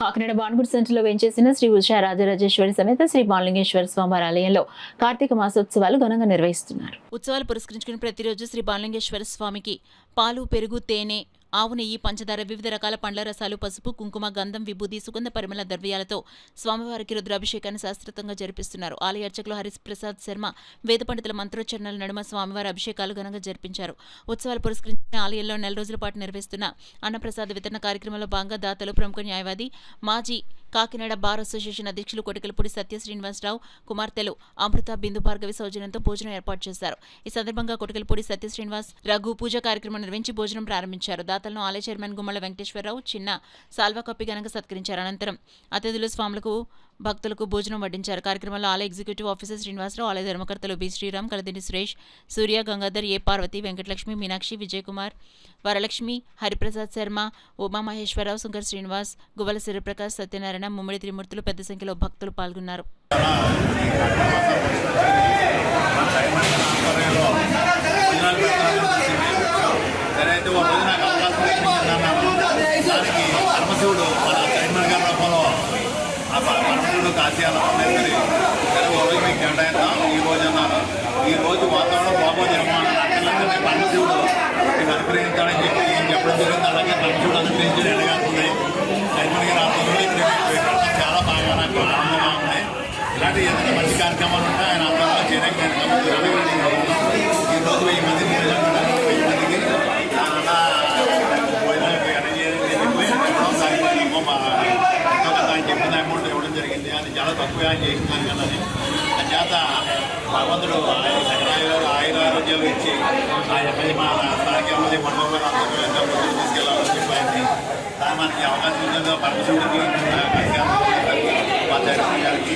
కాకినాడ బాన్గుడి సెంటర్లో వేంచేసిన శ్రీ ఉషా రాజరాజేశ్వరి సమేత శ్రీ బాలలింగేశ్వర స్వామివారి ఆలయంలో కార్తీక మాసోత్సవాలు ఘనంగా నిర్వహిస్తున్నారు. ఉత్సవాలు పురస్కరించుకుని ప్రతిరోజు శ్రీ బాలలింగేశ్వర స్వామికి పాలు, పెరుగు, తేనె, ఆవు నెయ్యి, పంచదార, వివిధ రకాల పండ్ల రసాలు, పసుపు, కుంకుమ, గంధం, విభూది, సుగంధ పరిమళ ద్రవ్యాలతో స్వామివారికి రుద్రాభిషేకాన్ని శాస్త్రోక్తంగా జరిపిస్తున్నారు. ఆలయ అర్చకులు హరిప్రసాద్ శర్మ వేద పండితుల మంత్రోచ్చరణల నడుమ స్వామివారి అభిషేకాలు ఘనంగా జరిపించారు. ఉత్సవాలు పురస్కరించిన ఆలయంలో 4 రోజుల పాటు నిర్వహిస్తున్న అన్నప్రసాద వితరణ కార్యక్రమంలో భాగంగా దాతలు, ప్రముఖ న్యాయవాది, మాజీ కాకినాడ బార్ అసోసియేషన్ అధ్యక్షులు కొటికలపూడి సత్య శ్రీనివాసరావు కుమార్తెలు అమృత, బిందు భార్గవి సౌజన్యంతో భోజనం ఏర్పాటు చేశారు. ఈ సందర్భంగా కొటికలపూడి సత్య శ్రీనివాస్ రఘు పూజ కార్యక్రమం నిర్వహించి భోజనం ప్రారంభించారు. దాతలను ఆలయ చైర్మన్ గుమ్మల వెంకటేశ్వరరావు చిన్న సాల్వా కప్పి ఘనంగా సత్కరించారు. అనంతరం అతిథులు స్వాములకు, భక్తులకు భోజనం వడ్డించారు. కార్యక్రమంలో ఆలయ ఎగ్జిక్యూటివ్ ఆఫీసర్ శ్రీనివాసరావు, ఆలయ ధర్మకర్తలు బి శ్రీరామ్, కలదిని సురేష్, సూర్య, గంగాధర్, ఏ పార్వతి, వెంకటలక్ష్మి, మీనాక్షి, విజయకుమార్, వరలక్ష్మి, హరిప్రసాద్ శర్మ, ఉమామహేశ్వరరావు, శంకర్ శ్రీనివాస్, గువ్వల శివప్రకాశ్, సత్యనారాయణ, ముమ్మడి త్రిమూర్తులు పెద్ద సంఖ్యలో భక్తులు పాల్గొన్నారు. ఈ రోజు వాతావరణం బాగోదేమో అని పరమశివుడు అనుగ్రహించాలని చెప్పి ఏం చెప్పడం జరిగింది. అలాగే పరమశివుడు అనుగ్రహించి ఎడగాస్తుంది. చైర్మన్ గారు ఆధ్వర్యంలో చాలా బాగా నాకు ఆనందంగా ఉంది. ఇలాంటి ఏదైనా మంచి కార్యక్రమాలు ఉంటే ఆయన ఆధ్వర్యంలో చేయడానికి ఈ రోజు 1000 మంది 1000 మందికి ఆయన చెప్పిన అమౌంట్ ఇవ్వడం జరిగింది. అది చాలా తక్కువ ఆయన చేసిందని కానీ చేత భగవంతుడు ఆయన ఆరోగ్యాలు ఇచ్చి ఆయన మా స్థానిక ఎమ్మెల్యే మండపంలో తీసుకెళ్లాలని చెప్పి ఆయన్ని మనకి అవకాశం ఇచ్చిన పరమశివుడికి గారికి